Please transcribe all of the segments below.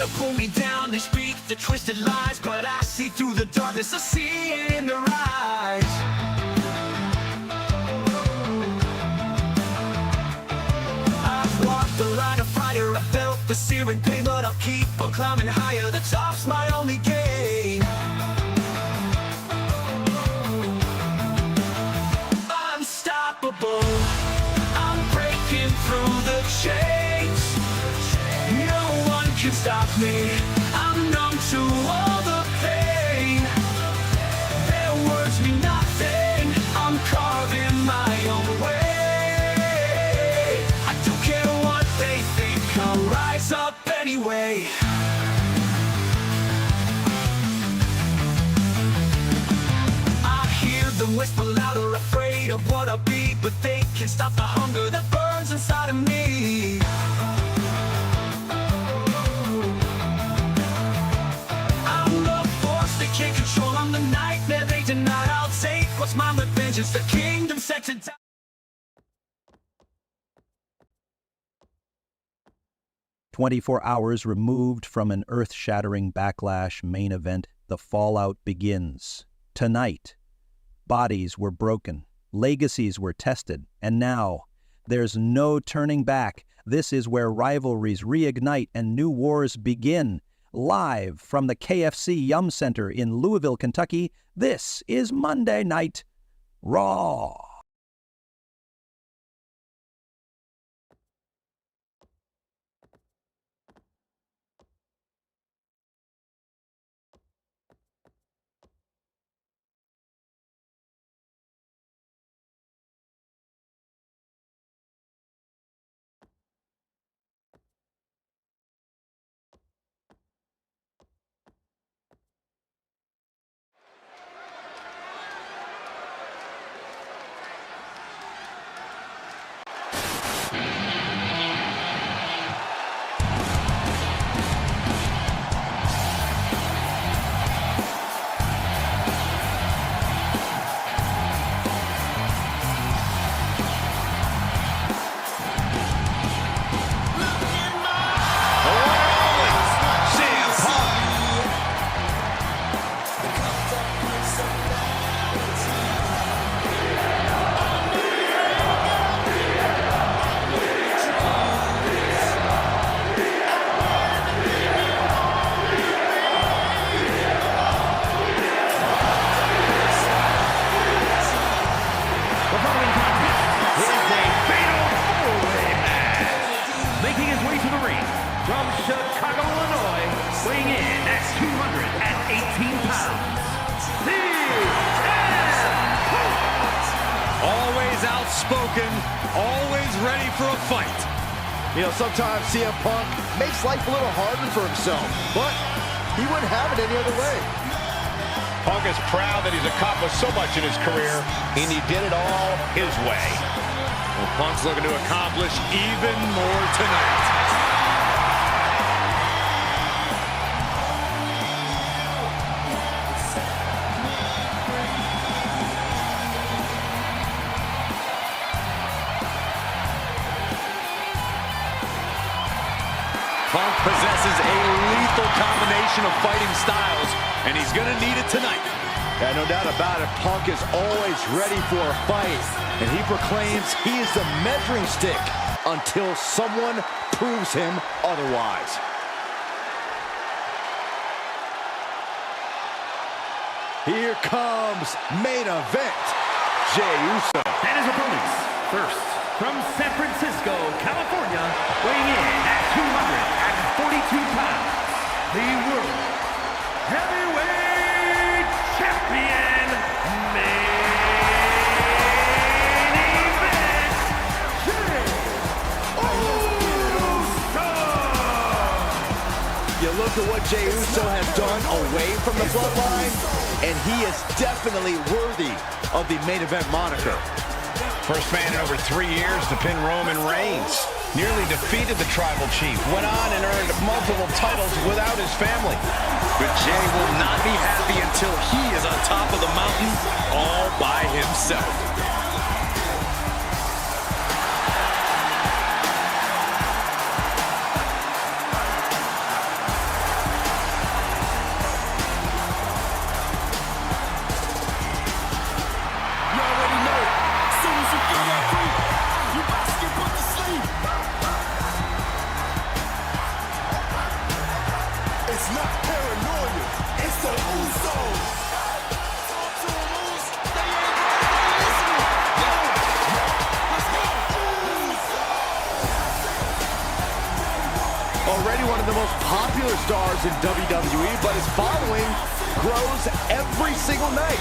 to pull me down. They speak the twisted lies, but I see through the darkness. I see it in their eyes. I've walked the line of fire, I felt the searing pain, but I'll keep on climbing higher. The top's my only gain. Unstoppable, I'm breaking through the chains. No one can stop me, I'm numb to all the pain. Their words mean nothing, I'm carving my own way. I don't care what they think, I'll rise up anyway. I hear them whisper louder, afraid of what I'll be, but they can't stop the hunger that burns inside of me. Can't control, I'm the nightmare they denied. I'll take what's mine with vengeance, the kingdom set to die. 24 hours removed from an earth-shattering Backlash main event, the fallout begins. Tonight, bodies were broken, legacies were tested, and now, there's no turning back. This is where rivalries reignite and new wars begin. Live from the KFC Yum Center in Louisville, Kentucky, this is Monday Night Raw. Outspoken, always ready for a fight. You know, sometimes CM Punk makes life a little harder for himself, but he wouldn't have it any other way. Punk is proud that he's accomplished so much in his career, and he did it all his way. Well, Punk's looking to accomplish even more tonight. Punk possesses a lethal combination of fighting styles, and he's going to need it tonight. Yeah, no doubt about it. Punk is always ready for a fight, and he proclaims he is the measuring stick until someone proves him otherwise. Here comes main event. Jey Uso and his opponents. First, from San Francisco, California, weighing in at 242 pounds, the World Heavyweight Champion, main event, Jey Uso! You look at what Jey Uso has done away from the bloodline, and he is definitely worthy of the main event moniker. First man in over 3 years to pin Roman Reigns. Nearly defeated the Tribal Chief. Went on and earned multiple titles without his family. But Jey will not be happy until he is on top of the mountain all by himself. It's not paranoia, it's the Usos. Already one of the most popular stars in WWE, but his following grows every single night.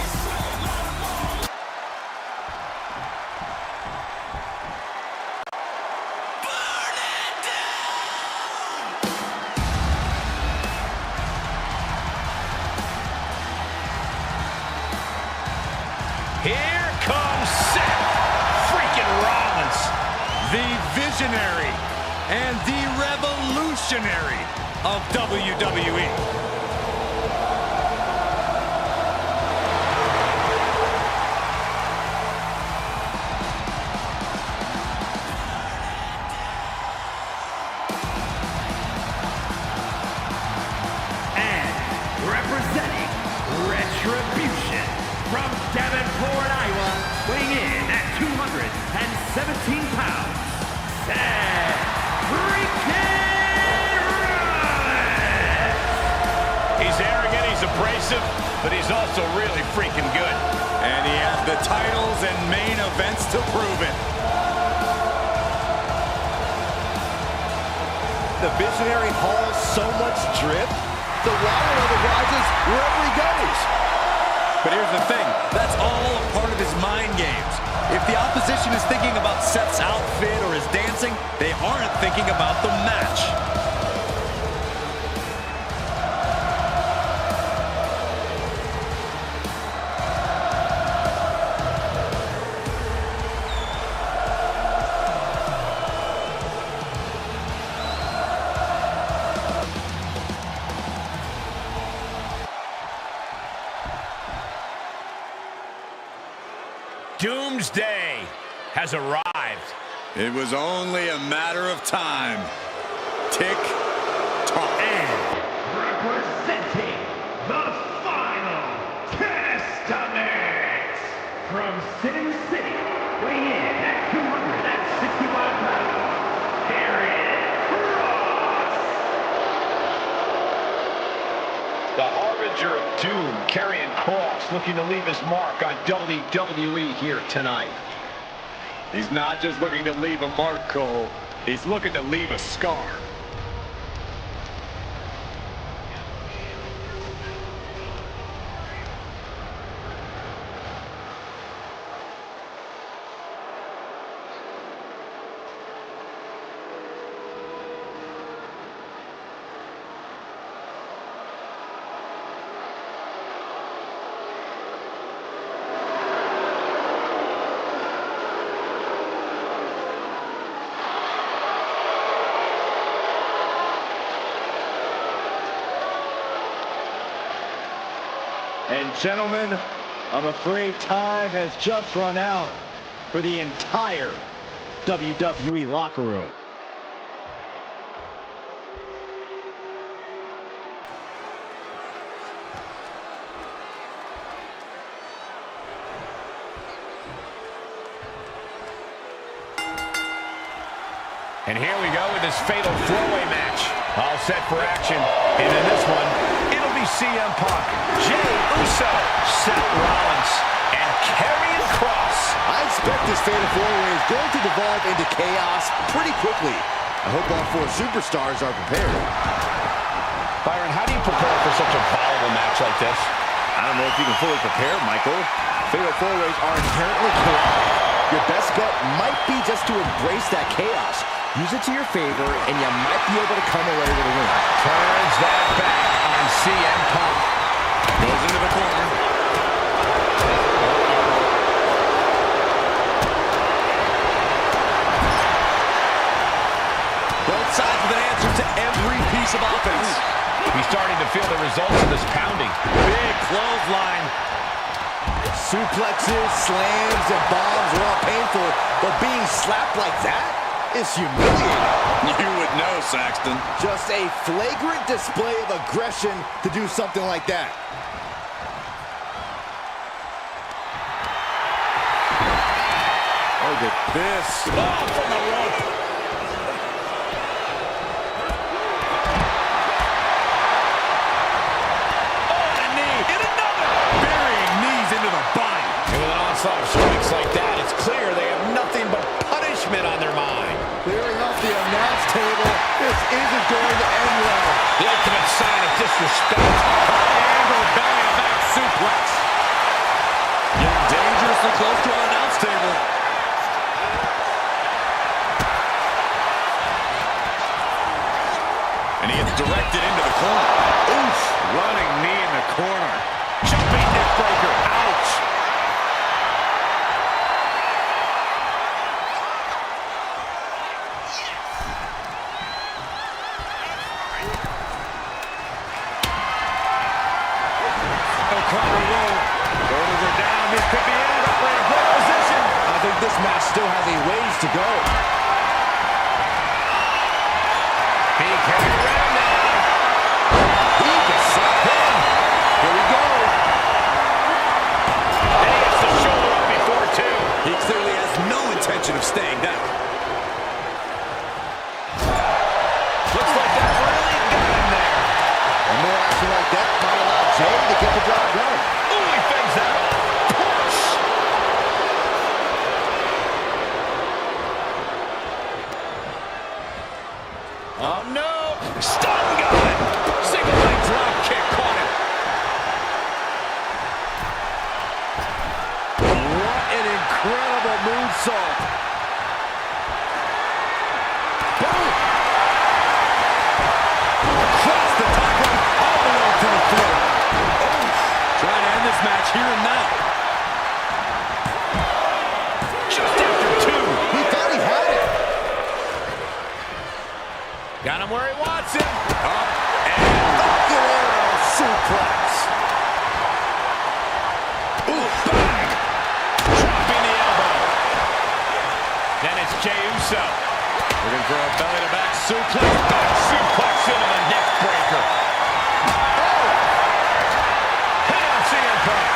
Here comes Seth freaking Rollins, the visionary and the revolutionary of WWE. And representing Retribution from Davenport, Iowa, weighing in at 217 pounds, Seth freaking Rollins! He's arrogant, he's abrasive, but he's also really freaking good. And he has the titles and main events to prove it. The visionary hauls so much drip, the water level rises wherever he goes. But here's the thing, that's all a part of his mind games. If the opposition is thinking about Seth's outfit or his dancing, they aren't thinking about the match. Doomsday has arrived. It was only a matter of time. Tick, tock. And representing the Final Testament from Sin City, weighing in at 265 pounds, The harbinger of doom, Karrion Kross, looking to leave his mark on WWE here tonight. He's not just looking to leave a mark, Cole. He's looking to leave a scar. And gentlemen, I'm afraid time has just run out for the entire WWE locker room. And here we go with this fatal four-way match. All set for action. And in this one, it'll be CM Punk, Jey Uso, Seth Rollins, and Karrion Kross. I expect this fatal four-way is going to devolve into chaos pretty quickly. I hope all four superstars are prepared. Byron, how do you prepare for such a volatile match like this? I don't know if you can fully prepare, Michael. Fatal four-ways are inherently chaotic. Your best bet might be just to embrace that chaos. Use it to your favor, and you might be able to come away with a win. Turns that back on CM Punk. Goes into the corner. Both sides with an answer to every piece of offense. He's starting to feel the results of this pounding. Big clothesline. Suplexes, slams, and bombs are all painful, but being slapped like that is humiliating. You would know, Saxton. Just a flagrant display of aggression to do something like that. Look at this. Oh, from the rope. suspense. High-angle belly-to-back suplex. Getting dangerously close to our announce table. And he gets directed into the corner. Oof! Running knee in the corner. Jumping neck breaker. Ouch! Carter roll. Shoulders are down. This could be it. Up in a great position. I think this match still has a ways to go. He carried around now. He gets sucked in. Here we go. And he gets the shoulder up before two. He clearly has no intention of staying down. Looks like that really got him there. And more action like that might allow Jay to get the job done. Ooh, he fends that off. Push. Oh, no. Stun gun. Single leg drop kick caught him. What an incredible moonsault. Boom. Across the top rope, all the way to the floor. Trying to end this match here and now. Just after two. He thought he had it. Got him where he wants him. Up and Ocular suplex. ooh, bang. Dropping the elbow. Then it's Jey Uso. Looking for a belly-to-back suplex. Back suplex into the neck breaker. Oh! Hit on CM Punk.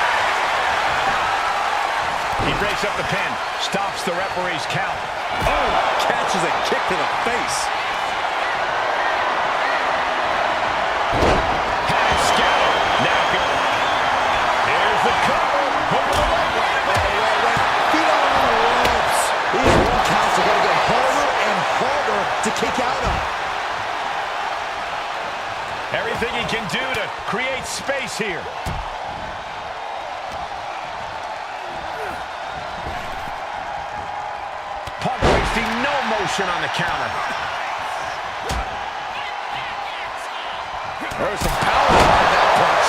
He breaks up the pin. Stops the referee's count. Oh! Catches a kick to the face. Had it scattered. Now here's the cover. Over the leg. Wait. Feet on the ropes. These one counts are going to get harder and harder to kick out of. Everything he can do to create space here. Punk wasting no motion on the counter. There's some power behind that punch.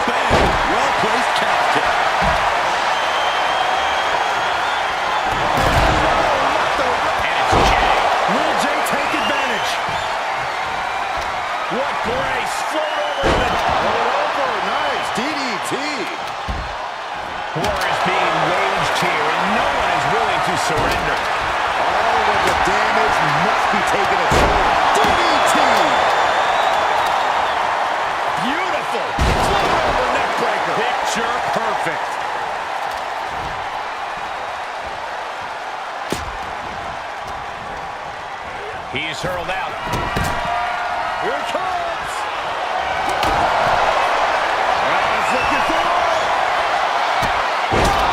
Bang! Well-placed calf kick. And it's Jey. Will Jey take advantage? What brace! Float over. Nice. DDT. War is being waged here, and no one is willing to surrender. All of the damage must be taken at toll. DDT. Beautiful! Float over neck breaker. Picture perfect. He's hurled out. Here it comes! He's looking for it!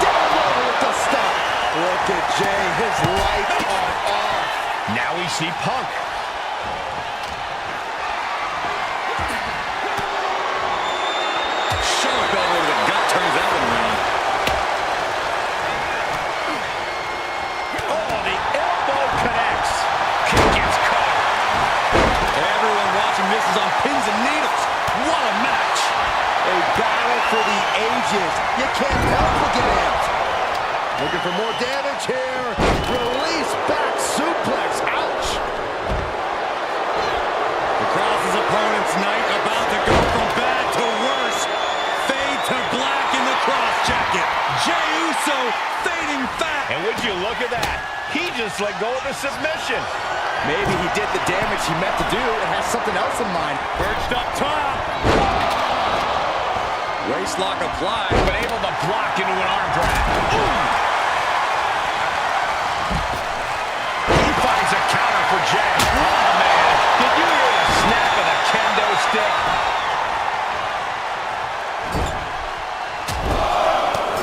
Down low with the stop. Look at Jey. His lights are off. Now we see Punk. Sharp elbow to the gut turns that one around. Oh, the elbow connects. Kick gets caught. Everyone watching this is on pins and needles. What a match. A battle for the ages. You can't help but get amped. Looking for more damage here. Release back suplex. Ouch. Across his opponent's night, about to go from bad to worse. Fade to black in the cross jacket. Jey Uso fading fast. And would you look at that? He just let go of the submission. Maybe he did the damage he meant to do and has something else in mind. Perched up top. Waist lock applied, but able to block into an arm drag. Ooh. He finds a counter for Jey. Oh, man. Did you hear the snap of the kendo stick?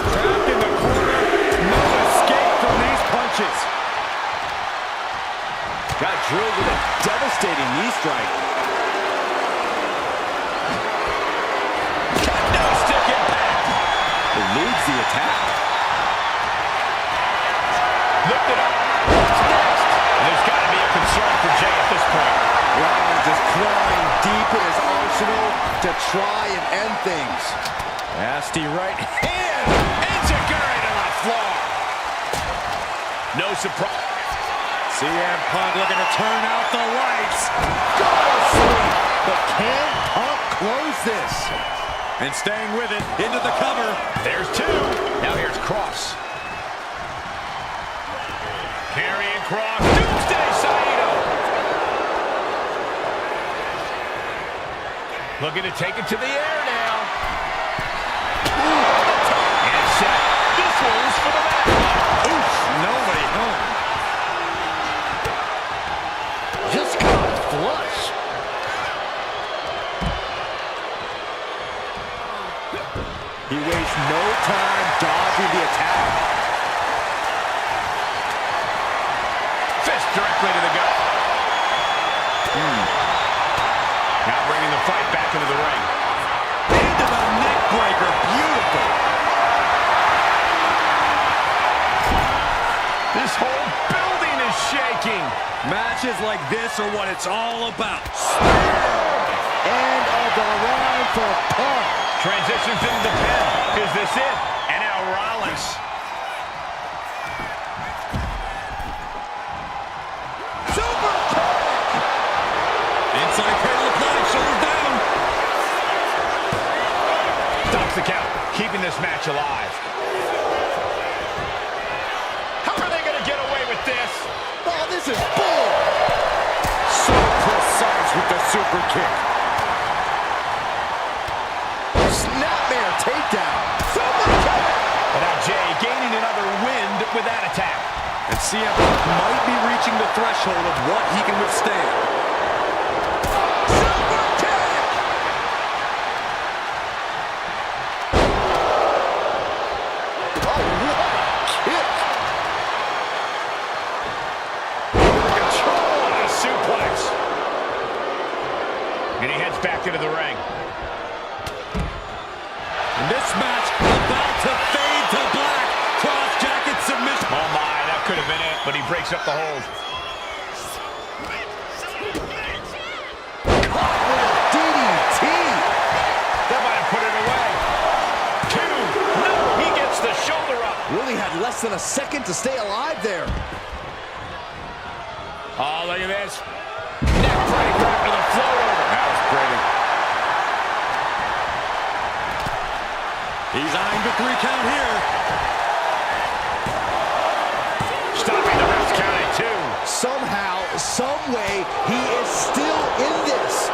Trapped in the corner. No escape from these punches. Got drilled with a devastating knee strike. dodge the attack. Lifted up. What's next? There's got to be a concern for Jay at this point. Rollins is clawing deep in his arsenal to try and end things. Nasty right hand. Enziguri to the floor. No surprise. CM Punk looking to turn out the lights. Go to sleep. But can Punk close this? And staying with it, into the cover. There's two. Now here's Cross. Carrying Cross. Doomsday Saito. Looking to take it to the air now. And set. This one's for the match. Oof, nobody home. Just caught flush. He wastes no time dodging the attack. Fist directly to the gut. Now bringing the fight back into the ring. Into the neck breaker. Beautiful. This whole building is shaking. Matches like this are what it's all about. End of the line for Punk. Transitions into the pin. Is this it? And now Rollins. Super kick. Inside cradle applied, shoulders down. Stops the count, keeping this match alive. How are they going to get away with this? Oh, this is bull. So precise with the super kick. Snapmare takedown. Super kick. And now Jay gaining another wind with that attack. And CM Punk might be reaching the threshold of what he can withstand. Super kick. Oh, what a kick. Control of the suplex. And he heads back into the ring. And this match about to fade to black. Cross jacket submission. Oh my, that could have been it, but he breaks up the hold. Caught with a DDT. That might have put it away. Two. No, he gets the shoulder up. Really had less than a second to stay alive there. Oh, look at this. Neck breaker after the float over. That was pretty. He's eyeing the 3 count here. Stopping the ref's count at 2. Somehow, some way, he is still in this.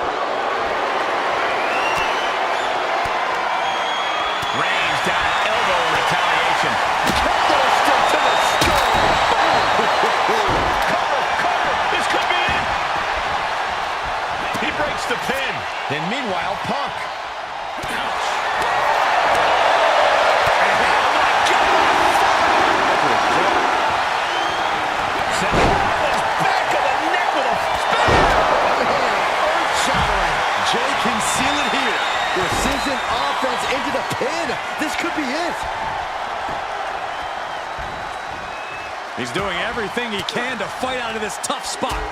Reigns down elbow in retaliation. Kendo stick to the skull. Cover. This could be it. He breaks the pin. Then meanwhile, Punk. Jay can seal it here. Precision offense into the pin. This could be it. He's doing everything he can to fight out of this tough spot.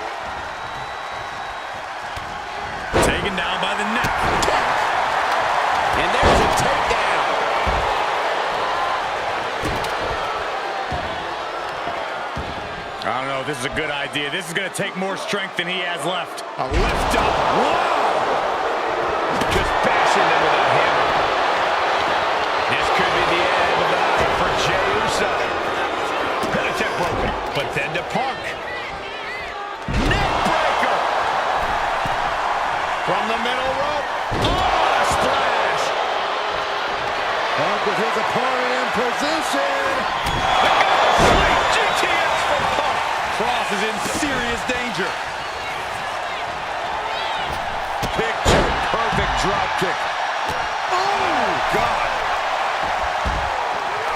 Taken down by the neck. And there's a takedown. I don't know if this is a good idea. This is going to take more strength than he has left. A lift up. Wow. Just bashing them with a hammer. This could be the end of the night for Jey Uso. Pin attempt broken, but then to Punk. Neck breaker. From the middle rope. Oh, a splash. Punk with his opponent in position. Sweet GTS for Punk. Cross is in serious danger. Picture-perfect drop kick. Oh, God.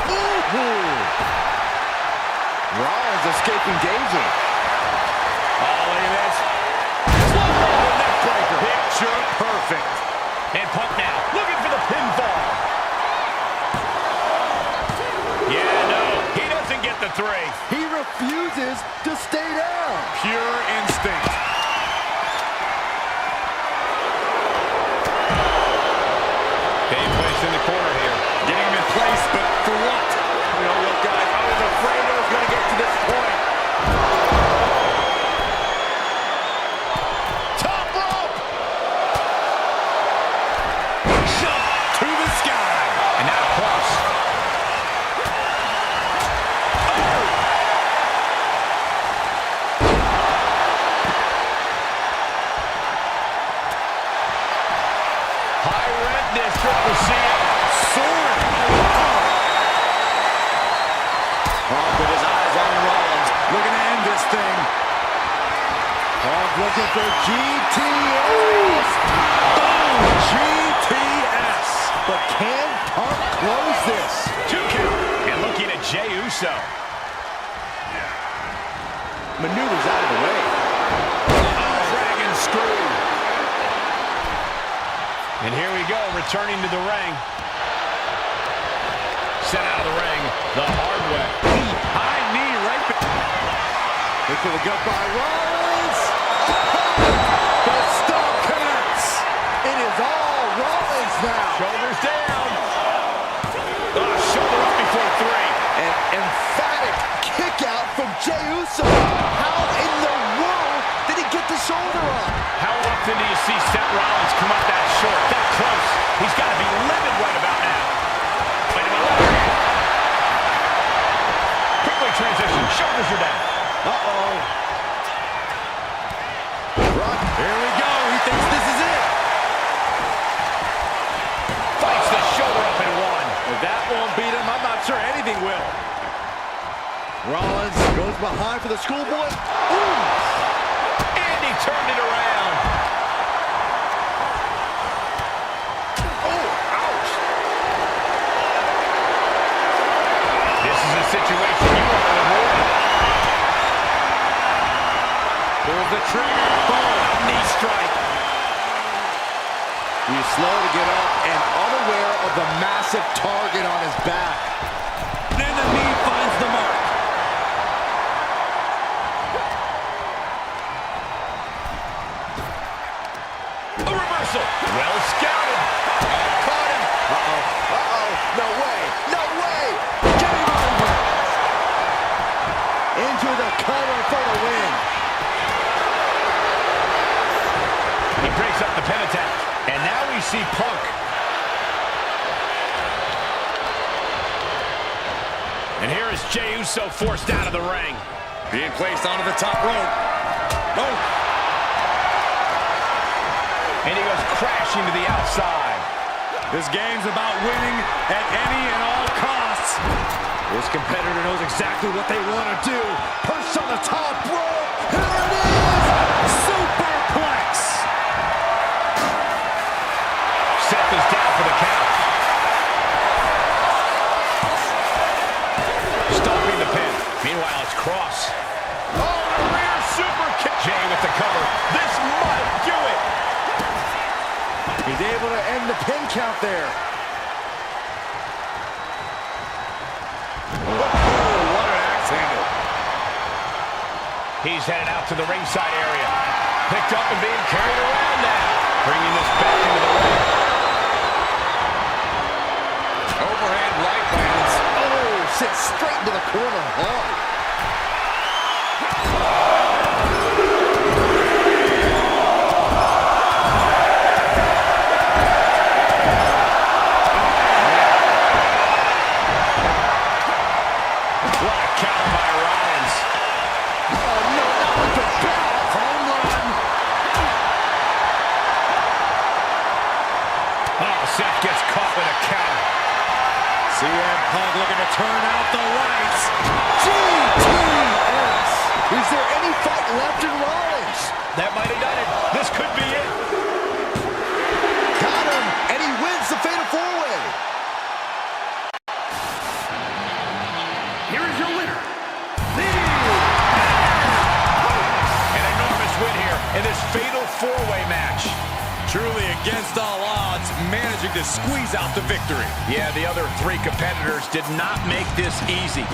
Ooh. Rollins escaping danger. Oh, look at this. Slow roll neck breaker. Picture perfect. And Punk now looking for the pinfall. the 3. He refuses to stay down. Pure instinct. Being placed in the corner here. Getting him in place, but for what? You know what, guys? I was afraid it was going to get to this point. Top rope! Jump to the sky. And now close. High red district will see it. Sword. Punk with his eyes on Rollins, looking to end this thing. Punk looking for GTS. Boom! GTS. But can Punk close this? 2 count. And looking at Jey Uso. Maneuvers out of the way. Dragon screw. And here we go, returning to the ring. Sent out of the ring the hard way. High knee right there. Look for the gut by Rollins. The stomp connects. It is all Rollins now. Shoulders down. Shoulder up before 3. An emphatic kick out from Jey Uso. How in the world did he get the shoulder up? How often do you see Seth Rollins come up that short, that close? He's got to be livid right about now. Wait a minute. Quickly transition. Shoulders are down. Uh-oh. Brock, here we go. He thinks this is it. Fights the shoulder up and 1. If that won't beat him, I'm not sure anything will. Rollins goes behind for the schoolboy. Ooh. And he turned it around. Oh, ouch. This is a situation you want to avoid. Pulls the trigger. Boom. Knee strike. He's slow to get up and unaware of the massive target on his back. Then the knee finds the mark. A reversal. Well scouted. Caught him. Uh-oh. Uh-oh. No way. No way. Game over. Into the cover for the win. He breaks up the pin attack. And now we see Punk. And here is Jey Uso forced out of the ring. Being placed onto the top rope. Oh. And he goes crashing to the outside. This game's about winning at any and all costs. This competitor knows exactly what they want to do. Perched on the top rope. Here it is. Superplex. Seth is down for the count. Stomping the pin. Meanwhile, it's Cross. Oh, the rear super kick. Jey with the cover. This might do it. He's able to end the pin count there. Oh, what an axe handle. He's headed out to the ringside area. Picked up and being carried around now. Bringing this back into the ring. Overhand right lands. Oh, sits straight into the corner hard. What a counter by Rollins. Oh, no, not with the bell. Home run. Oh, Seth gets caught with a counter. CM Punk looking to turn out the lights. GTS. Is there any fight left in Rollins? That might have done it. This could be it. Got him, and he wins the Fatal 4-Way. Here is your winner, An enormous win here in this Fatal 4-Way match. Truly against all odds, managing to squeeze out the victory. Yeah, the other 3 competitors did not make this easy.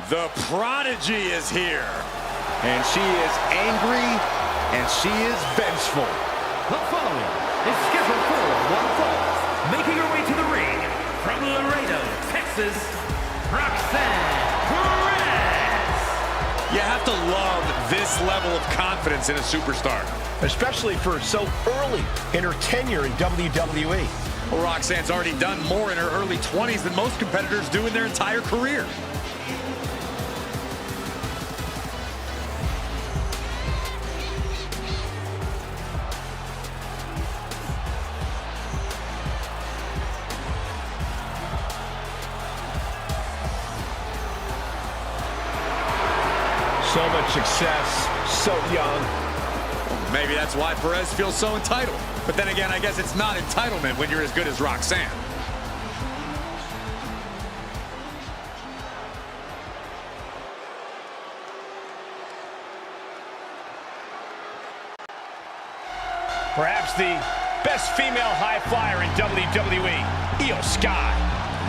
The Prodigy is here. And she is angry, and she is vengeful. The following is scheduled for one fall. Making her way to the ring from Laredo, Texas, Roxanne Perez. You have to love this level of confidence in a superstar. Especially for so early in her tenure in WWE. Well, Roxanne's already done more in her early 20s than most competitors do in their entire career. So much success, so young. Maybe that's why Perez feels so entitled. But then again, I guess it's not entitlement when you're as good as Roxanne. Perhaps the best female high flyer in WWE, Io Sky.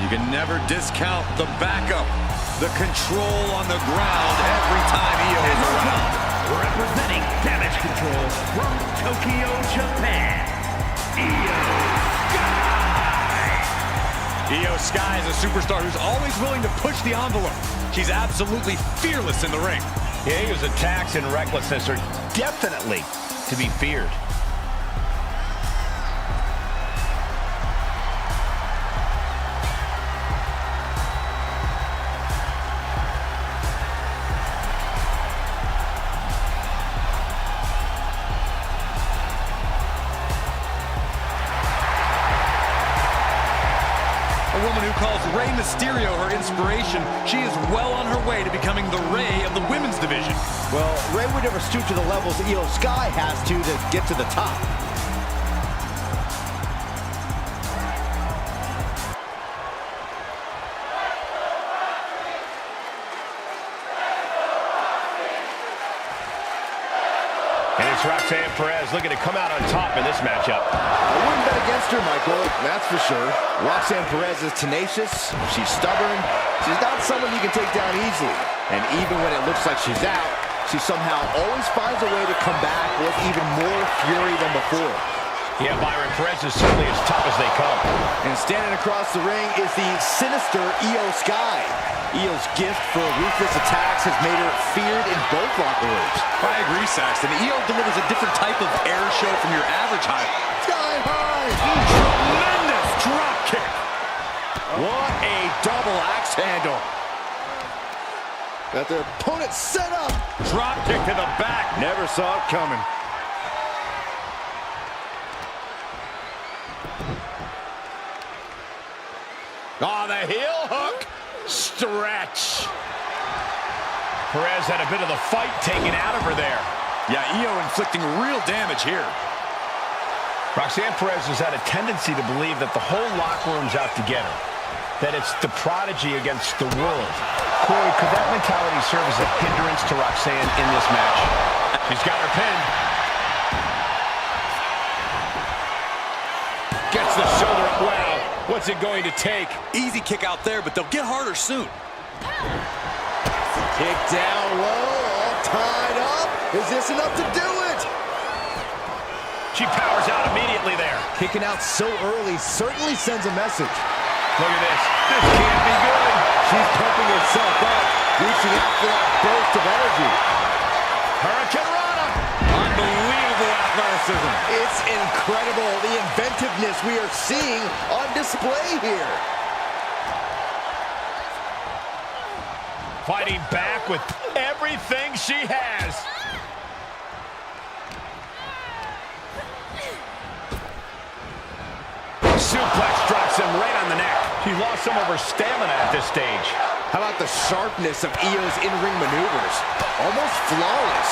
You can never discount the backup, the control on the ground every time Io is around. Representing Damage Control from Tokyo, Japan, Io Sky. Io Sky is a superstar who's always willing to push the envelope. She's absolutely fearless in the ring. Yeah, Io's attacks and recklessness are definitely to be feared. A woman who calls Rey Mysterio her inspiration, she is well on her way to becoming the Rey of the women's division. Well, Rey would never stoop to the levels Io Sky has to get to the top. And it's Roxanne Perez looking to come out on top in this matchup. I wouldn't bet against her, Michael, that's for sure. Roxanne Perez is tenacious, she's stubborn, she's not someone you can take down easily. And even when it looks like she's out, she somehow always finds a way to come back with even more fury than before. Yeah, Byron, Perez is certainly as tough as they come. And standing across the ring is the sinister Io Sky. Io's gift for ruthless attacks has made her feared in both locker rooms. I agree, Saxton. Io delivers a different type of air show from your average high. Sky high! Tremendous drop kick. What a double axe handle. Got their opponent set up. Drop kick to the back. Never saw it coming. Oh, the heel hook. Stretch. Perez had a bit of the fight taken out of her there. Yeah, Io inflicting real damage here. Roxanne Perez has had a tendency to believe that the whole locker room's out to get her. That it's the Prodigy against the world. Corey, could that mentality serve as a hindrance to Roxanne in this match? She's got her pinned. Gets the shoulder up. Wow, what's it going to take? Easy kick out there, but they'll get harder soon. Kick down low, all tied up. Is this enough to do it? She powers out immediately there. Kicking out so early certainly sends a message. Look at this. This can't be good. She's pumping herself up, reaching out for that burst of energy. Hurricane Rana. Unbelievable athleticism. It's incredible, the inventiveness we are seeing on display here. Fighting back with everything she has. Suplex drops him right on the neck. She lost some of her stamina at this stage. How about the sharpness of Io's in-ring maneuvers? Almost flawless.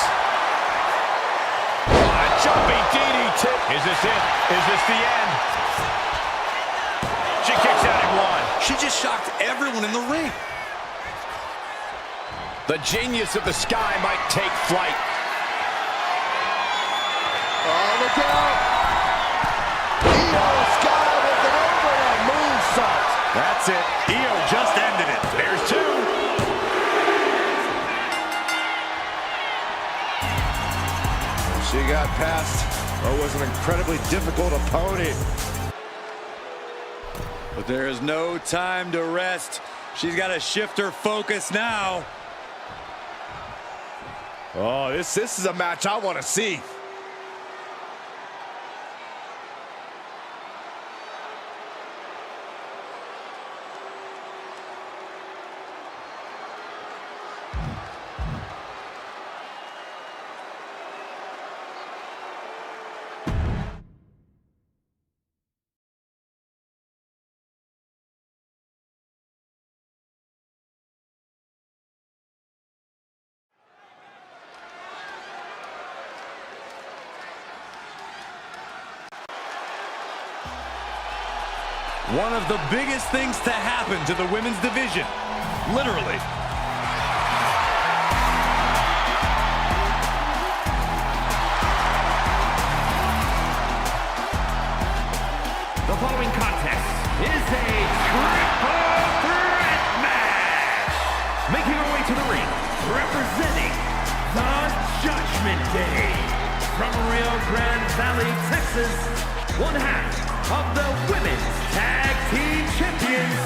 A jumping DDT. Is this it? Is this the end? She kicks out at one. She just shocked everyone in the ring. The genius of the Sky might take flight. Oh, look out! Io Sky with an overhead moonsault. That's it. Io just ended it. There's two. past, or was an incredibly difficult opponent. But there is no time to rest. She's got to shift her focus now. Oh, this is a match I want to see. One of the biggest things to happen to the women's division. Literally. The following contest is a triple threat match. Making her way to the ring, representing the Judgment Day. From Rio Grande Valley, Texas, one half of the Women's Tag Team Champions,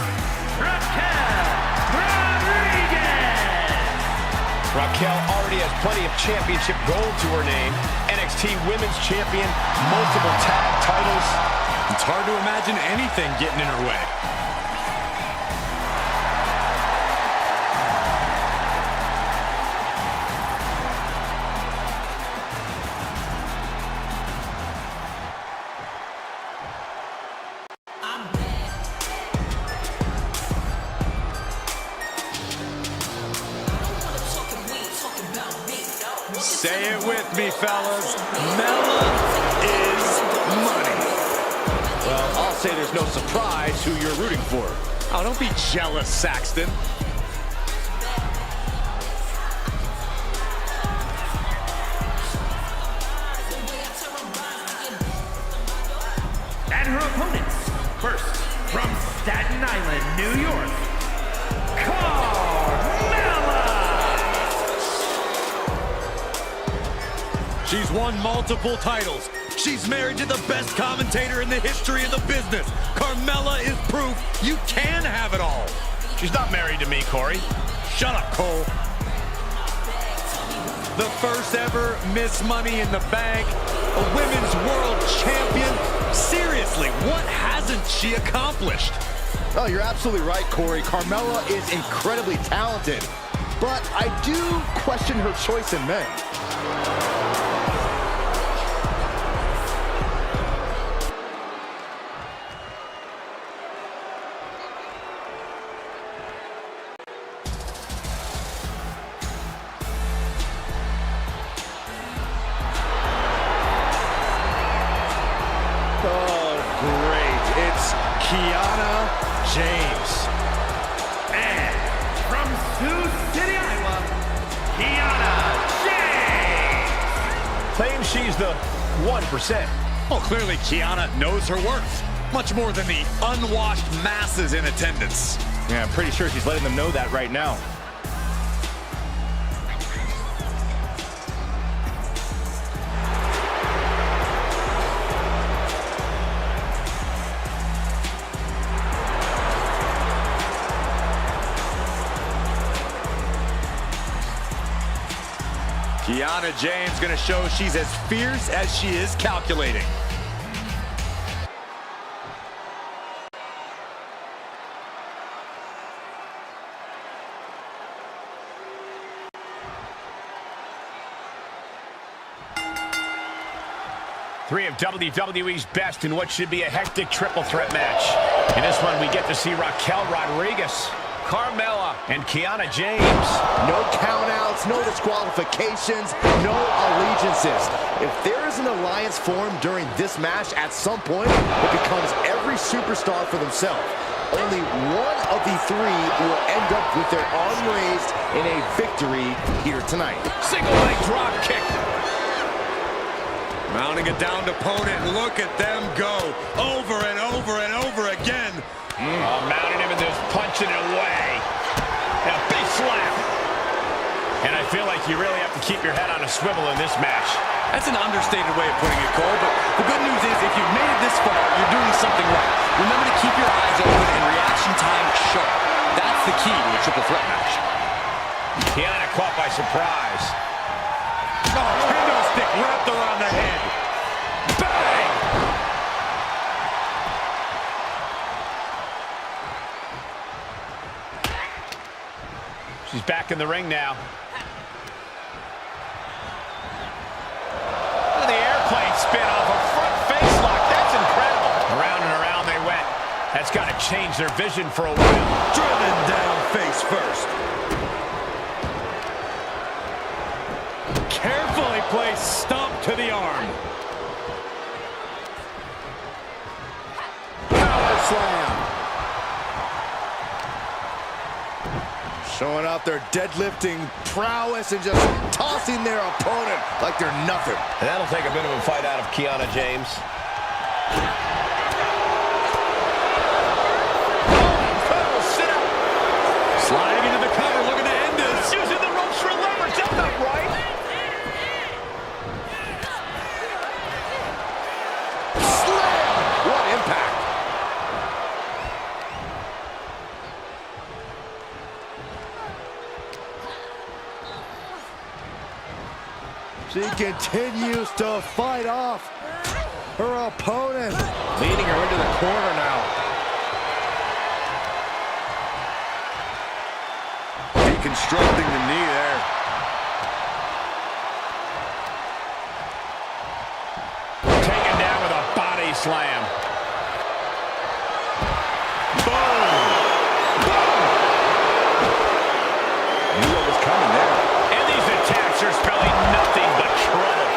Raquel Rodriguez. Raquel already has plenty of championship gold to her name. NXT Women's Champion, multiple tag titles. It's hard to imagine anything getting in her way. Say it with me, fellas. Mella is money. Well, I'll say there's no surprise who you're rooting for. Oh, don't be jealous, Saxton. And her opponents, first, from Staten Island, New York, She's won multiple titles. She's married to the best commentator in the history of the business. Carmella is proof you can have it all. She's not married to me, Corey. Shut up, Cole. The first ever Miss Money in the Bank, a women's world champion. Seriously, what hasn't she accomplished? Oh, you're absolutely right, Corey. Carmella is incredibly talented, but I do question her choice in men. James. And from Sioux City, Iowa, Kiana James. Claims she's the 1%. Well, clearly Kiana knows her worth. Much more than the unwashed masses in attendance. Yeah, I'm pretty sure she's letting them know that right now. Kiana James gonna show she's as fierce as she is calculating. Three of WWE's best in what should be a hectic triple threat match. In this one, we get to see Raquel Rodriguez, Carmella, and Kiana James. No countouts, no disqualifications, no allegiances. If there is an alliance formed during this match, at some point, it becomes every superstar for themselves. Only one of the three will end up with their arm raised in a victory here tonight. Single leg drop kick. Mounting a downed opponent, look at them go. Over and over and over again. Mounting him and just punching it away. And a big slap. And I feel like you really have to keep your head on a swivel in this match. That's an understated way of putting it, Cole, but the good news is if you've made it this far, you're doing something right. Remember to keep your eyes open and reaction time sharp. That's the key to a triple threat match. Kiana caught by surprise. Oh, kendo stick wrapped around the head. Bang! She's back in the ring now. Look at the airplane spin off a front face lock. That's incredible. Around and around they went. That's got to change their vision for a while. Driven down face first. Carefully placed stomp to the arm. Power slam. Showing off their deadlifting prowess and just tossing their opponent like they're nothing. And that'll take a bit of a fight out of Kiana James. Sliding into the cover, looking to end this. Using the ropes for leverage. That's not right. Slam! What impact! She continues to fight off her opponent. Leading her into the corner now. Deconstructing the knee there. Taken down with a body slam. Knew what was coming there. And these attacks are spelling nothing but trouble.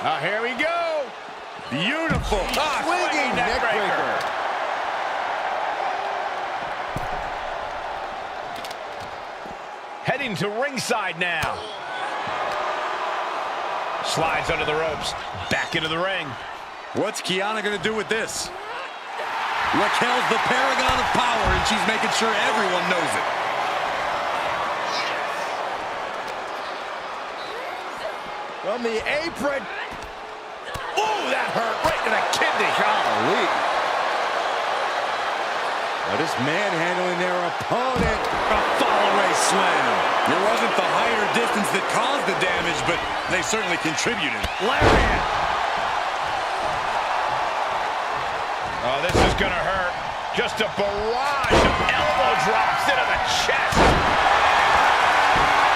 Now here we go. Beautiful. Swinging neck breaker. Heading to ringside now. Slides under the ropes. Back into the ring. What's Kiana going to do with this? Raquel's the paragon of power, and she's making sure everyone knows it. From the apron. Ooh, that hurt right to the kidney. Golly. Now just manhandling their opponent. A fall-away slam. It wasn't the height or distance that caused the damage, but they certainly contributed. Lariat. Oh, this is gonna hurt. Just a barrage of elbow drops into the chest.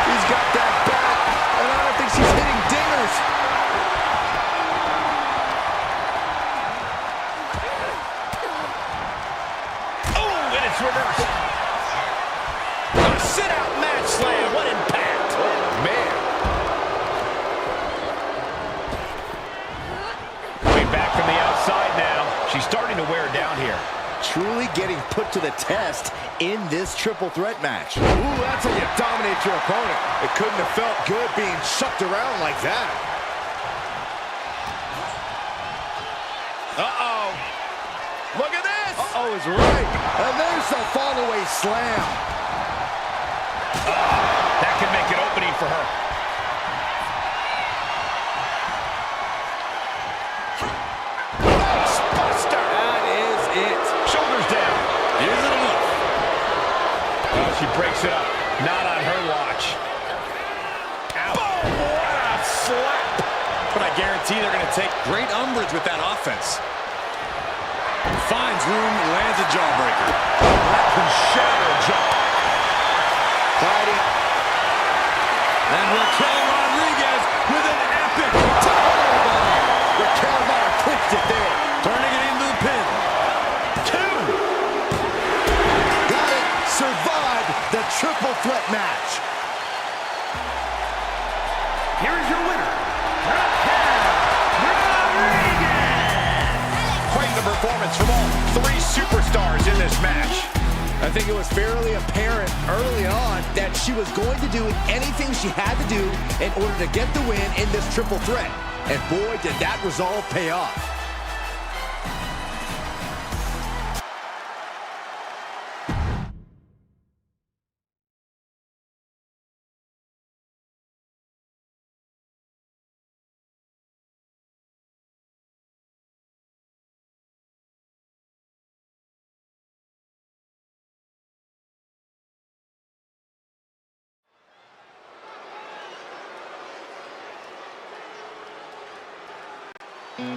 He's got that back, and I don't think she's hitting dingers. Oh, and it's reversed. A sit-out match slam. What impact. Oh, man. Coming back from the outside now. She's starting to wear down here. Truly getting put to the test in this triple threat match. Ooh, that's how you dominate your opponent. It couldn't have felt good being shucked around like that. Uh-oh. Look at this. Uh-oh is right. And there's the fall-away slam. That can make an opening for her. Buster. That is it. Shoulders down. Is it enough? Oh, she breaks it up. Not on her watch. Ow. Boom, what a slap. But I guarantee they're going to take great umbrage with that offense. Finds room, lands a jawbreaker. That can shatter a jaw. Fighting. And Raquel Rodriguez with an epic Raquel might have clinched it there. turning it into the pin. 2. Got it. Survived the triple threat match. Here is your winner, Raquel Rodriguez. Quite the performance from all 3 superstars in this match. I think it was fairly apparent early on that she was going to do anything she had to do in order to get the win in this triple threat. And boy, did that resolve pay off. Just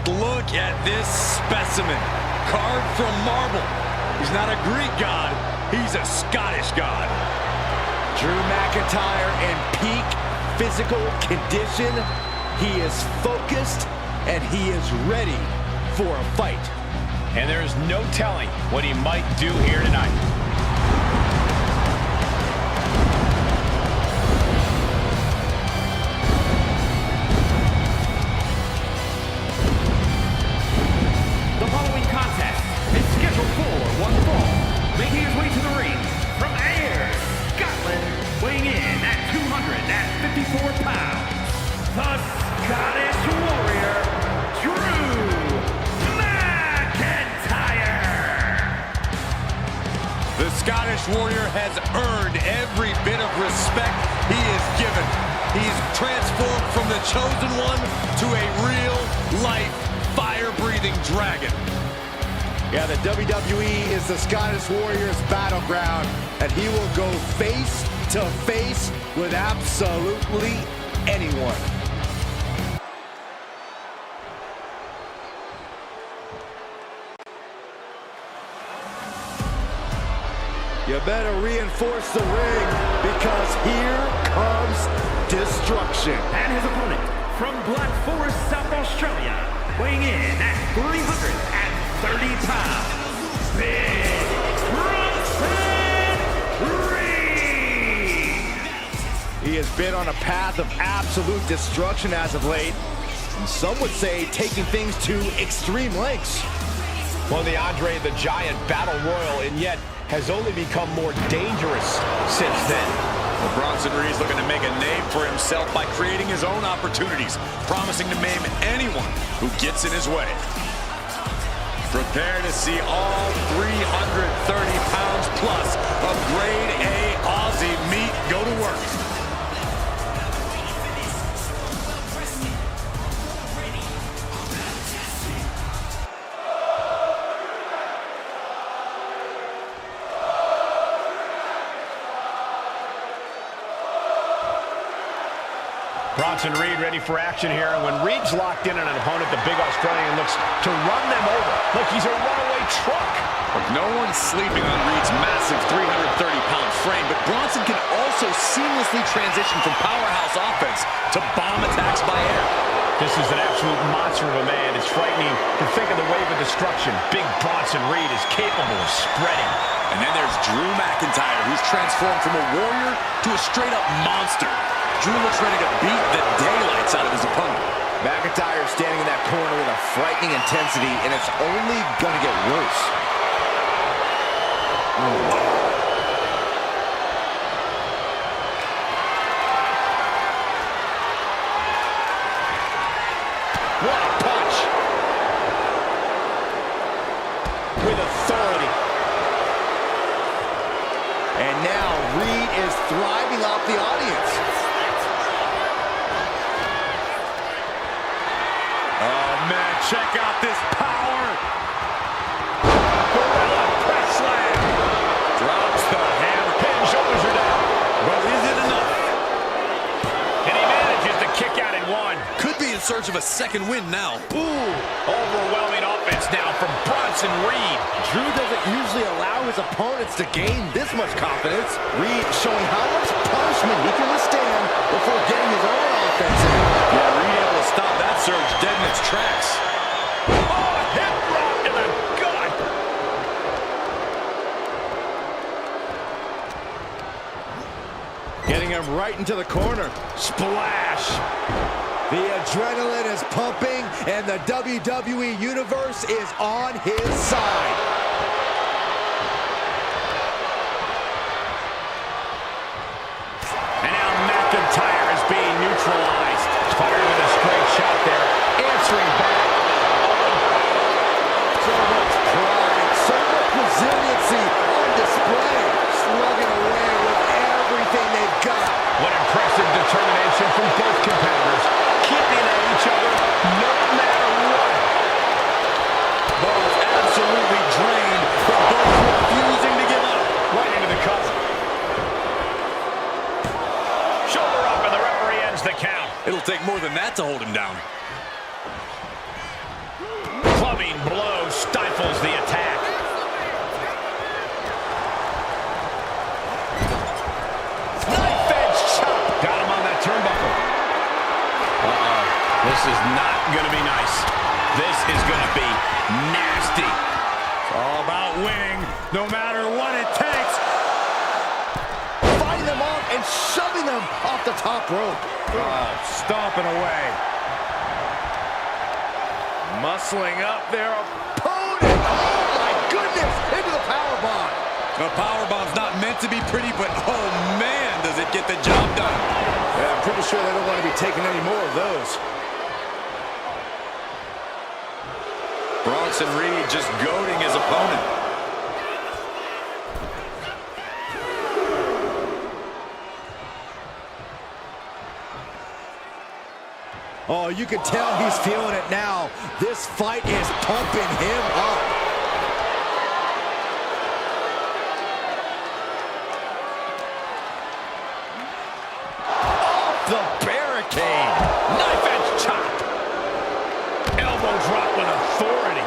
look at this specimen, carved from marble. He's not a Greek god, he's a Scottish god. Drew McIntyre in peak physical condition. He is focused and he is ready for a fight. And there is no telling what he might do here tonight. The following contest is scheduled for one fall. Making his way to the ring from Ayr, Scotland, weighing in at 254 pounds, the Scottish Warrior, Drew McIntyre. The Scottish Warrior has earned every bit of respect he is given. He's transformed from the chosen one to a real-life, fire-breathing dragon. Yeah, the WWE is the Scottish Warrior's battleground, and he will go face to face with absolutely anyone. You better reinforce the ring because here comes destruction. And his opponent from Black Forest, South Australia, weighing in at 330 pounds, Big Bronson Reed. He has been on a path of absolute destruction as of late. And some would say taking things to extreme lengths. Well, the Andre the Giant Battle Royal, and yet has only become more dangerous since then. Well, Bronson Reed's looking to make a name for himself by creating his own opportunities, promising to maim anyone who gets in his way. Prepare to see all 330 pounds plus of grade A Aussie meat go to work. Bronson Reed ready for action here, and when Reed's locked in on an opponent, the big Australian looks to run them over like he's a runaway truck. Look, no one's sleeping on Reed's massive 330-pound frame, but Bronson can also seamlessly transition from powerhouse offense to bomb attacks by air. This is an absolute monster of a man. It's frightening to think of the wave of destruction Big Bronson Reed is capable of spreading. And then there's Drew McIntyre, who's transformed from a warrior to a straight-up monster. Drew looks ready to beat the daylights out of his opponent. McIntyre standing in that corner with a frightening intensity, and it's only going to get worse. Oh, wow. What a punch! With authority. And now Reed is thriving off the audience. Man, check out this power. Gorilla press slam. Drops the hammer. Pin shoulders are down. But is it enough? And he manages to kick out in one. Could be in search of a second win now. Ooh, overwhelming offense now from Bronson Reed. Drew doesn't usually allow his opponents to gain this much confidence. Reed showing how much punishment he can withstand before getting his own offense in. Yeah, Reed able to stop that surge dead in its tracks. Oh, hip drop to the gut. Getting him right into the corner. Splash. The adrenaline is pumping, and the WWE Universe is on his side. And now McIntyre is being neutralized. Fired with a straight shot there. Answering back. So much pride, so much resiliency on display. Slugging away with everything they've got. What impressive determination from both competitors. Keeping at each other no matter what. Both absolutely drained take more than that to hold him down. Clubbing blow stifles the attack. Knife edge chop. Got him on that turnbuckle. Uh-oh. This is not going to be nice. This is going to be nasty. It's all about winning, no matter what it takes. Fighting them off and shoving them off the top rope. Stomping away. Muscling up their opponent. Oh my goodness, into the powerbomb. The powerbomb's not meant to be pretty, but oh man, does it get the job done. Yeah, I'm pretty sure they don't want to be taking any more of those. Bronson Reed just goading his opponent. Oh, you can tell he's feeling it now. This fight is pumping him up. Off the barricade. Knife edge chop. Elbow drop with authority.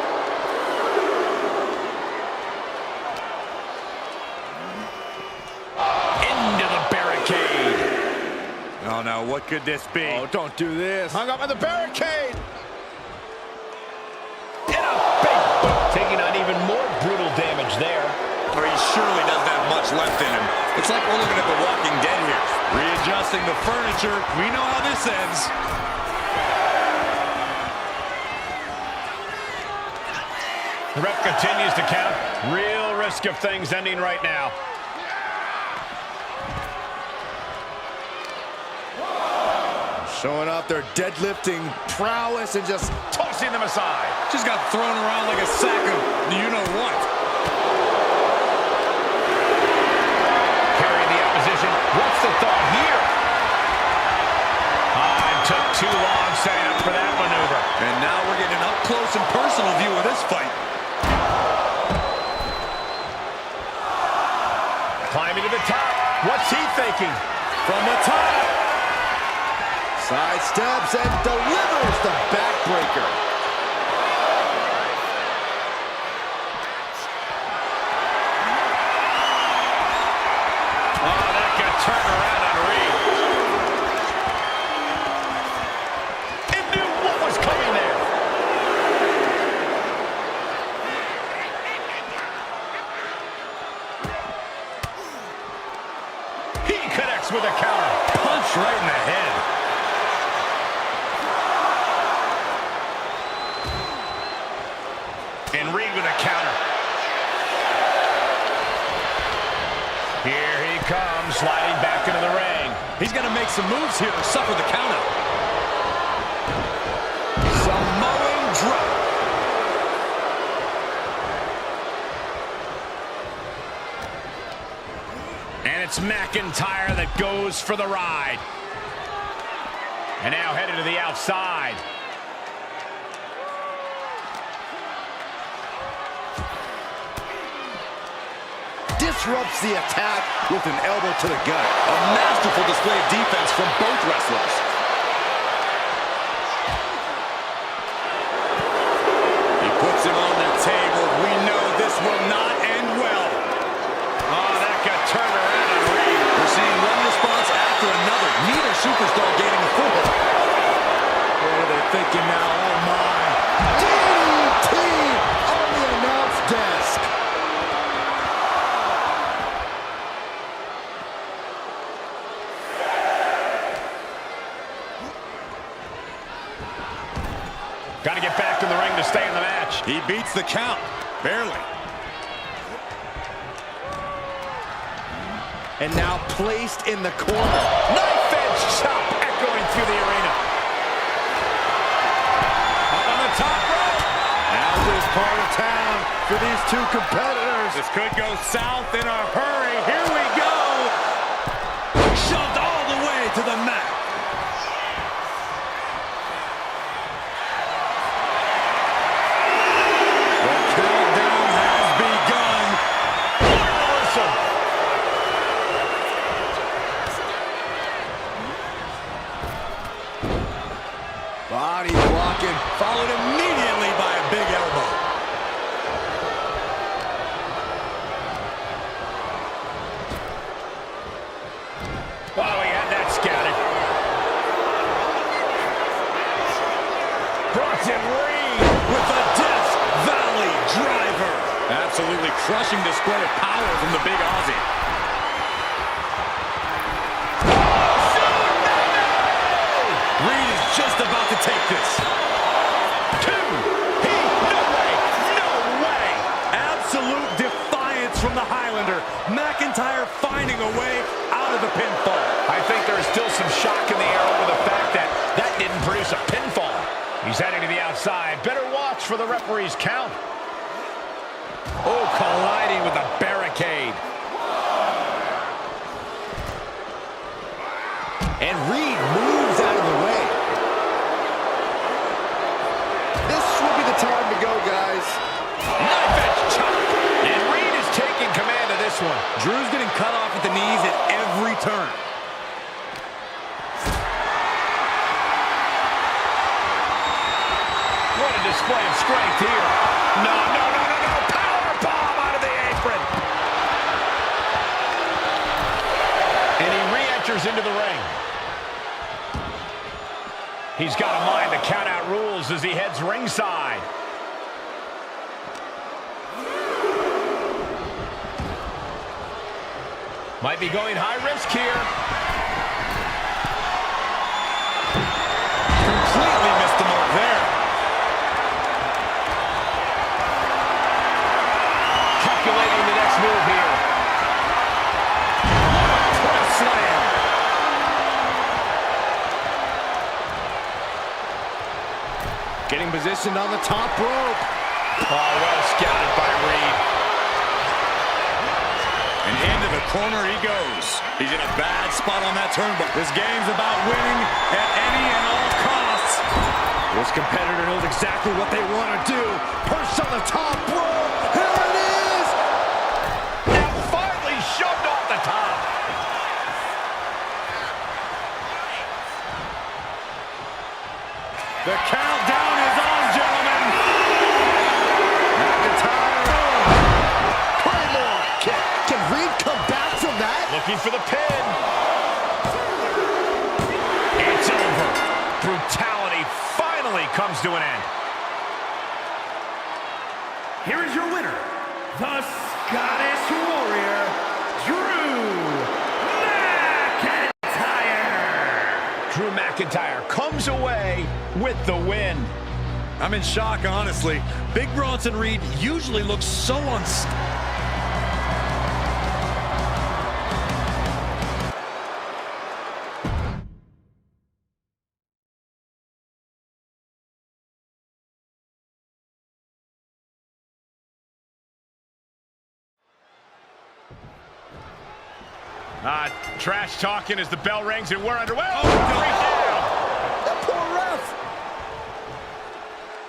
Into the barricade. Oh no, what could this be? Oh, don't do this. Hung up on the barricade. And a big boot. Taking on even more brutal damage there. Or he surely doesn't have much left in him. It's like we're looking at The Walking Dead here. Readjusting the furniture. We know how this ends. The ref continues to count. Real risk of things ending right now. Showing off their deadlifting prowess and just Tossing them aside. Just got thrown around like a sack of you-know-what. Carrying the opposition. What's the thought here? It took too long setting up for that maneuver. And now we're getting an up-close and personal view of this fight. Climbing to the top. What's he thinking? From the top. sidesteps and delivers the backbreaker. Oh, that got turned around on Reed. It knew what was coming there. He connects with a counter. Punch right in the head. And Reed with a counter. Here he comes, sliding back into the ring. He's going to make some moves here to suffer the counter. Samoan drop. And it's McIntyre that goes for the ride. And now headed to the outside. Disrupts the attack with an elbow to the gut. A masterful display of defense from both wrestlers. He puts him on the table. We know this will not end well. Oh, that got turned around on Reed. We're seeing one response after another. Neither superstar gaining a foothold. What are they thinking now? Oh my. DDT on the announce desk. Got to get back in the ring to stay in the match. He beats the count. Barely. And now placed in the corner. Knife edge chop echoing through the arena. Up on the top rope. Now this part of town for these two competitors. This could go south in a hurry. Here we go. Shoved all the way to the mat. crushing display of power from the big Aussie. Reed is just about to take this. No way. Absolute defiance from the Highlander. McIntyre finding a way out of the pinfall. I think there is still some shock in the air over the fact that that didn't produce a pinfall. He's heading to the outside. Better watch for the referee's count. Oh, colliding with the barricade. And Reed moves out of the way. This will be the time to go, guys. Knife edge chop. And Reed is taking command of this one. Drew's getting cut off at the knees at every turn. What a display of strength here. No. Power bomb out of the apron. And he re-enters into the ring. He's got a mind to count out rules as he heads ringside. Might be going high risk here. Completely missed the mark there. Calculating the next move here. Press slam. Getting positioned on the top rope. Oh, well scouted by Reed. And into the corner he goes. He's in a bad spot on that turnbuckle. This game's about winning at any and all costs. This competitor knows exactly what they want to do. Perched on the top rope. Here it is. And finally shoved off the top. The countdown is on, gentlemen. McIntyre. Claymore kick. Can Reed come back from that? Looking for the pin. It's over. Brutality finally comes to an end. Here is your winner, the Scottish Warrior, Drew McIntyre. Drew McIntyre comes away with the win. I'm in shock, honestly. Big Bronson Reed usually looks so unstable. Trash talking as the bell rings and we're underway. Oh, down. That poor ref.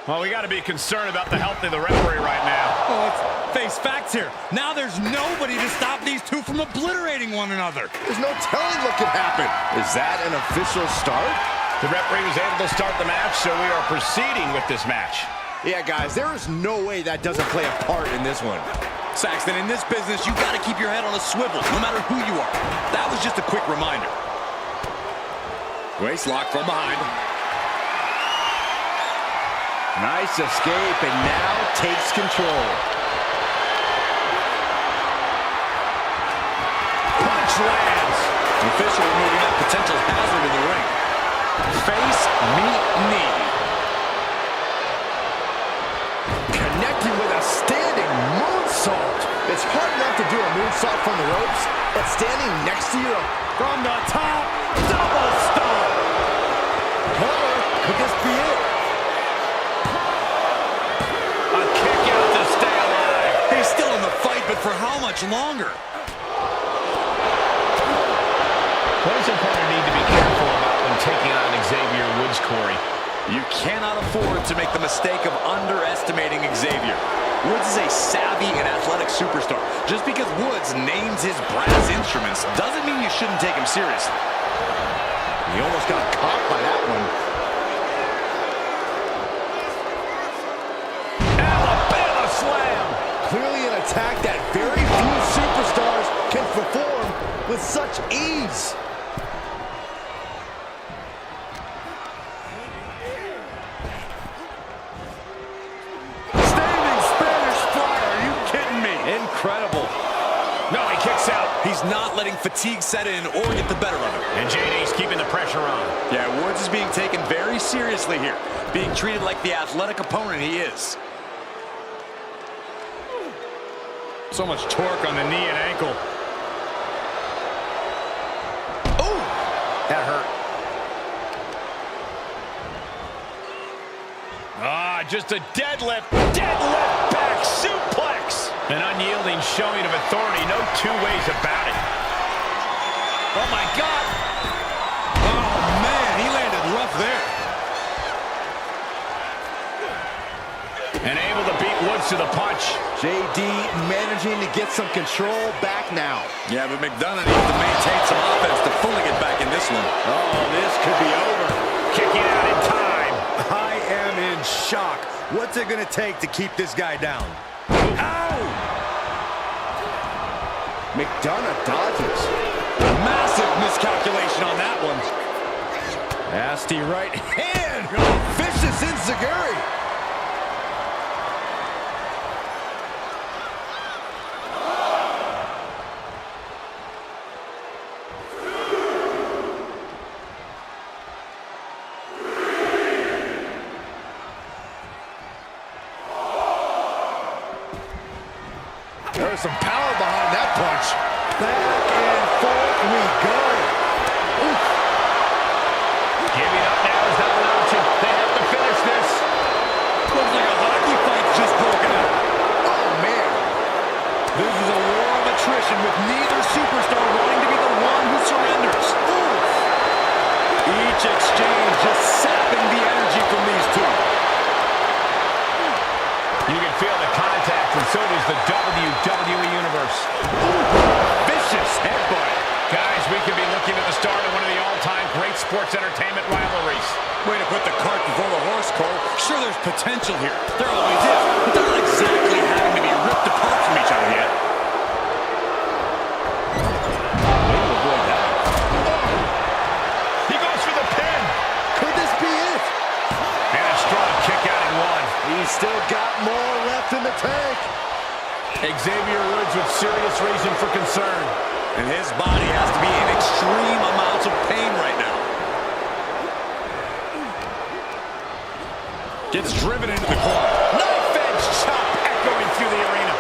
Well, we got to be concerned about the health of the referee right now. Oh, let's face facts here. Now there's nobody to stop these two from obliterating one another. There's no telling what could happen. Is that an official start? The referee was able to start the match, so we are proceeding with this match. Yeah, guys, there is no way that doesn't play a part in this one. Saxton, in this business, you got to keep your head on a swivel, no matter who you are. That was just a quick reminder. Waist lock from behind. Nice escape, and now takes control. Punch lands. The official removing that potential hazard in the ring. Face, meet, knee. Connecting with a standing moonsault. It's hard enough to do a moonsault from the ropes, but standing next to you From the top, double stomp. Cover. Could this be it? A kick out to stay alive. He's still in the fight, but for how much longer? What does your opponent need to be careful about when taking on Xavier Woods, Corey? You cannot afford to make the mistake of underestimating Xavier. Woods is a savvy and athletic superstar. Just because Woods names his brass instruments doesn't mean you shouldn't take him seriously. He almost got caught by that one. Alabama slam. Clearly an attack that very few superstars can perform with such ease. incredible. No, he kicks out. He's not letting fatigue set in or get the better of him. And JD's keeping the pressure on. Yeah, Woods is being taken very seriously here, being treated like the athletic opponent he is. So much torque on the knee and ankle. Oh, that hurt. Ah, just a deadlift. Deadlift back suplex. An unyielding showing of authority. No two ways about it. Oh, my God. Oh, man, he landed rough there. And able to beat Woods to the punch. JD managing to get some control back now. Yeah, but McDonough needs to maintain some offense to fully get back in this one. Oh, this could be over. Kicking out in time. I am in shock. What's it going to take to keep this guy down? Ow! McDonough dodges. Massive miscalculation on that one. Nasty right hand. Vicious enziguri. There's some power behind that punch. Back and forth we go. Oof. Giving up now is not an option. They have to finish this. Looks like a hockey fight's just broken out. Oh, man. This is a war of attrition with neither superstar wanting to be the one who surrenders. Oof. Each exchange just sapping the energy from these two. You can feel the contact, and so does the WWE Universe. Ooh, vicious headbutt. Guys, we could be looking at the start of one of the all-time great sports entertainment rivalries. Way to put the cart before the horse, Cole. Sure, there's potential here. There always is. But they're not exactly having to be ripped apart from each other yet. Way to avoid that. He goes for the pin. Could this be it? And a strong kick out in one. He's still got more left in the tank. Xavier Woods with serious reason for concern. And his body has to be in extreme amounts of pain right now. Gets driven into the corner. Knife edge chop echoing through the arena.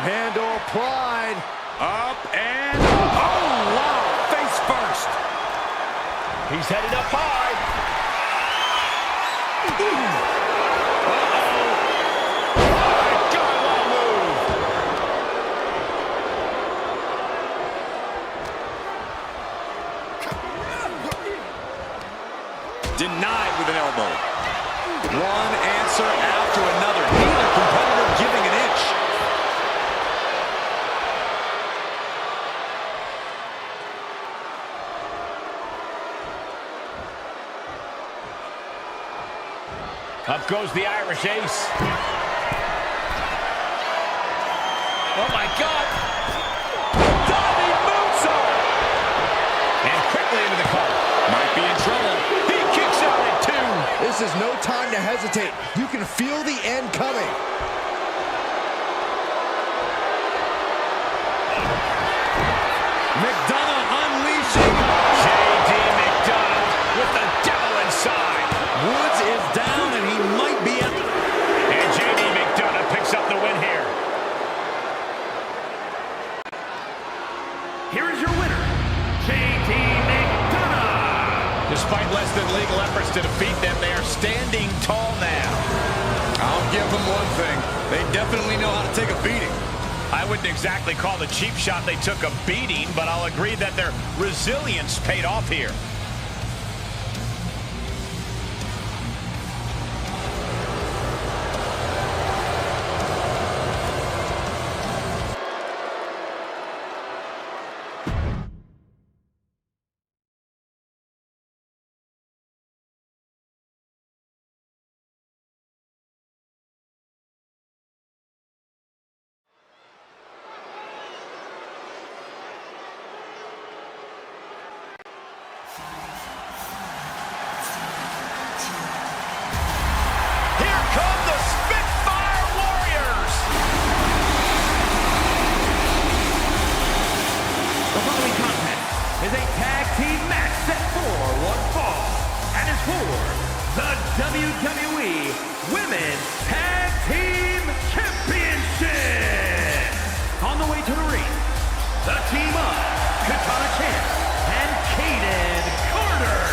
Handle applied. Up and... Oh, wow! Face first. He's headed up high. Denied with an elbow. One answer after another. Neither competitor giving an inch. Up goes the Irish Ace. Oh my God! Diving moonsault! And quickly into the cover. Might be in trouble. He kicks out at 2. This is no time to hesitate. You can feel the end coming. McDonough unleashing. J.D. McDonough with the devil inside. Woods is down and he might be out. And J.D. McDonough picks up the win here. Here is your winner, J.D. McDonough. Despite less than legal efforts to defeat them, they are standing tall now. I'll give them one thing. They definitely know how to take a beating. I wouldn't exactly call the cheap shot they took a beating, but I'll agree that their resilience paid off here. WWE Women's Tag Team Championship. On the way to the ring, the team of Katana Chance and Kaden Carter.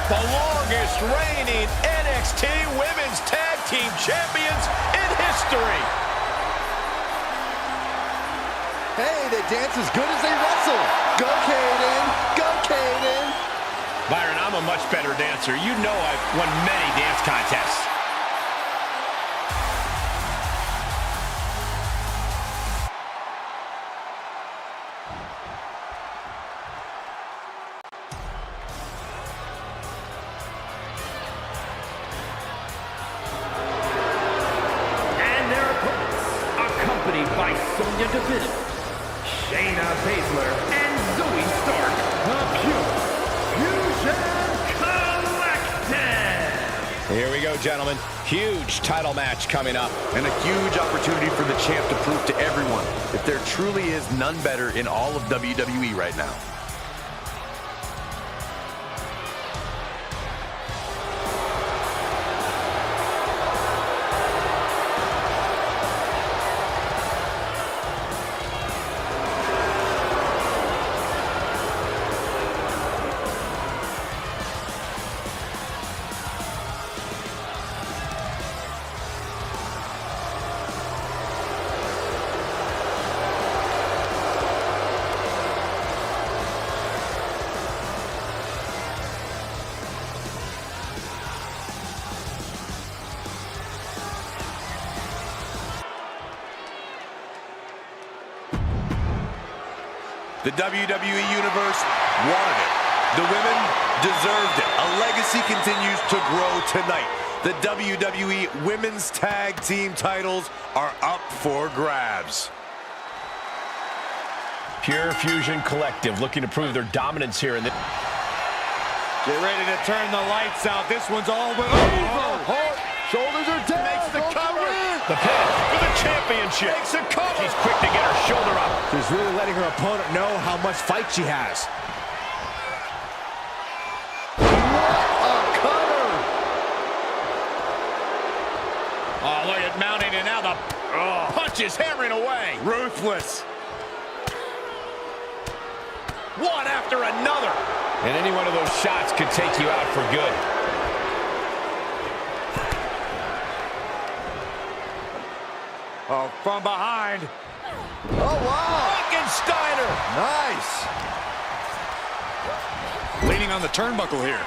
The longest reigning NXT Women's Tag Team Champions in history. Hey, they dance as good as they wrestle. Go, Kaden. Go, Kaden. Byron, I'm a much better dancer. You know I've won many dance contests. And their opponents, accompanied by Sonya Deville, Shayna Baszler, and Zoe Stark, the Pure Fusion Collective. Here we go, gentlemen. Huge title match coming up. And a huge opportunity for the champ to prove to everyone that there truly is none better in all of WWE right now. The WWE Universe wanted it. The women deserved it. A legacy continues to grow tonight. The WWE Women's Tag Team titles are up for grabs. Pure Fusion Collective looking to prove their dominance here in the... Get ready to turn the lights out. This one's all but over. Shoulders are down. Makes the cover. The pin for the championship. Makes a cover. She's quick to get her shoulder up. She's really letting her opponent know how much fight she has. What a cutter! Oh, look at mounting, and now the punch is hammering away. Ruthless. One after another. And any one of those shots could take you out for good. Oh, from behind. Oh, wow! Frankensteiner. Nice! Leaning on the turnbuckle here.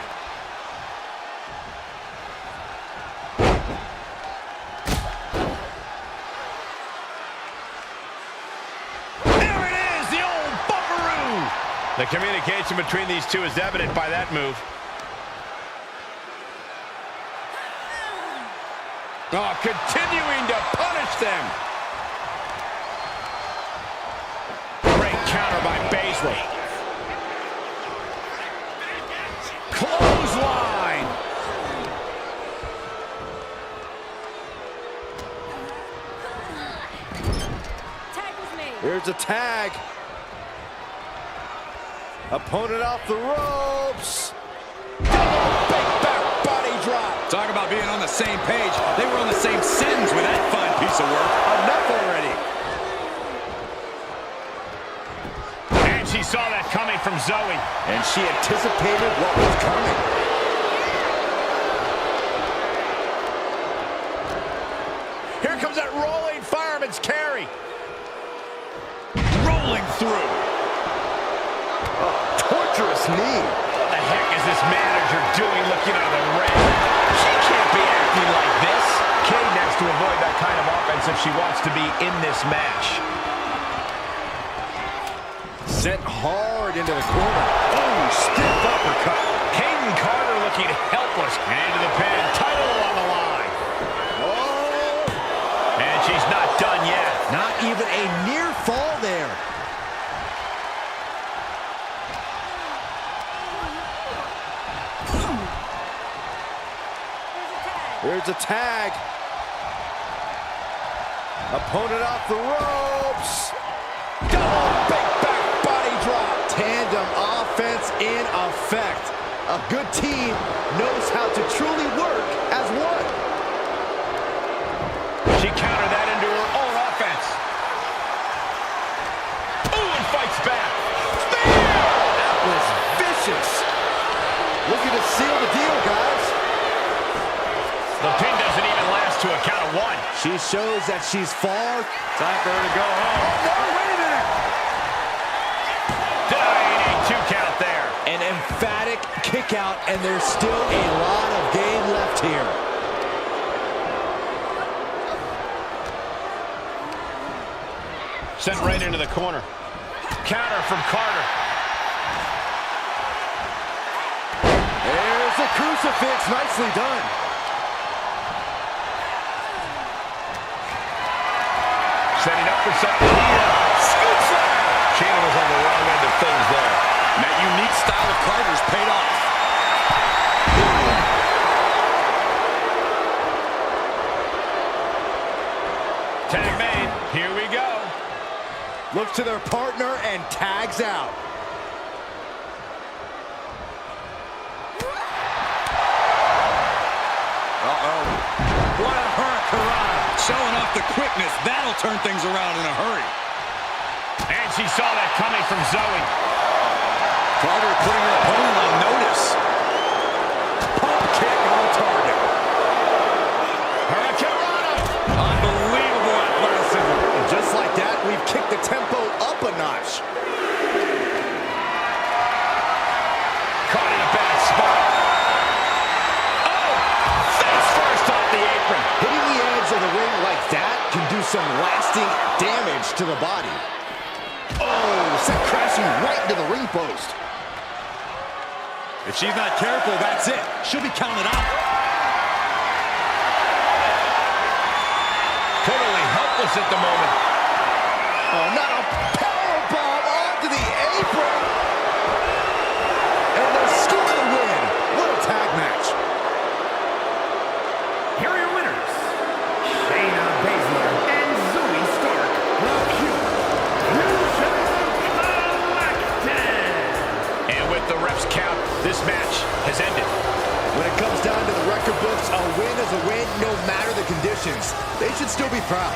There it is, the old bumperoo. The communication between these two is evident by that move. Oh, continuing to punish them. Great counter by Baszler. Clothesline. Tag with me. Here's a tag. Opponent off the ropes. Big back body drop. Talk about being on the same page. They were on the same sins with that fine piece of work. Enough already. And she saw that coming from Zoe. And she anticipated what was coming. Here comes that rolling fireman's carry. Rolling through. Torturous knee. What the heck is this manager doing looking out of the ring? She can't be acting like this. Kay needs to avoid that kind of offense if she wants to be in this match. Sent hard into the corner. Oh, stiff uppercut. Kaden Carter looking helpless. And into the pin. Title on the line. Oh! And she's not done yet. Not even a near fall there. There's a tag. Opponent off the ropes. Double big back body drop. Tandem offense in effect. A good team knows how to truly work as one. She countered that into her own offense. Ooh, and fights back. Spear! That was vicious. Looking to seal the deal, guys. The pin doesn't even last to a count of one. She shows that she's far. Time for her to go home. No, wait a minute. Denied a 2 count there. An emphatic kick out, and there's still a lot of game left here. Sent right into the corner. Counter from Carter. There's the crucifix. Nicely done. Setting up for something here. Scoop slam! Shayna was on the wrong end of things there. And that unique style of Carter's paid off. Tag made. Here we go. Looks to their partner and tags out. What a hurricane. Showing off the quickness. That'll turn things around in a hurry. And she saw that coming from Zoe. Carter putting her opponent on notice. Pump kick on target. Hurricane. Unbelievable athleticism. And just like that, we've kicked the tempo up a notch. Caught in a bad spot. Oh! Face first off the apron. Hitting the edge of the ring like that can do some lasting damage to the body. Oh, sent crashing right into the ring post. If she's not careful, that's it. She'll be counted out. Totally helpless at the moment. Oh, not a powerbomb onto the apron. And they score the win. What a tag match. Here are your winners, Shayna Baszler and Zoe Stark, the Fusion Collective. And with the ref's count, this match has ended. When it comes down to the record books, a win is a win no matter the conditions. They should still be proud.